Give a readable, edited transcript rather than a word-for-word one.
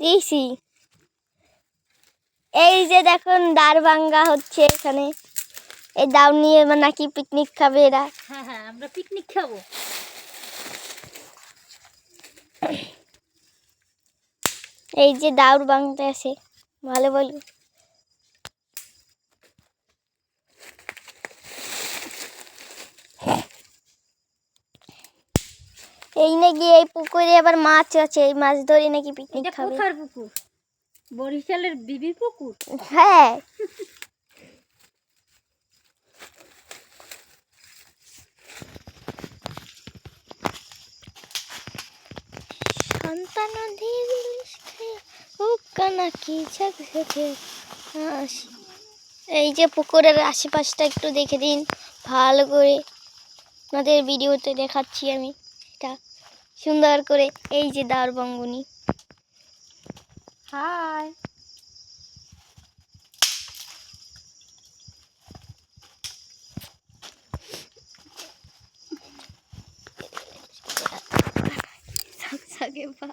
দিয়েছি। এই যে দেখুন দারভাঙ্গা হচ্ছে এখানে, এই দাও নিয়ে নাকি পিকনিক খাবে এরা। হ্যাঁ হ্যাঁ, আমরা পিকনিক খাবো। এই যে দাউর ভাঙতে আছে, ভালো বলো। এই নাকি এই পুকুরে আবার মাছ আছে, এই মাছ ধরে নাকি পিকনিক খাবে। কোথার পুকুর? বরিশালের বিবি পুকুর। হ্যাঁ। সন্তান এই যে পুকুরের আশেপাশটা একটু দেখে দিন ভালো করে, আপনাদের ভিডিওতে দেখাচ্ছি আমি এটা সুন্দর করে। এই যে দাউর বঙ্গুনি। হাই। সাগে বা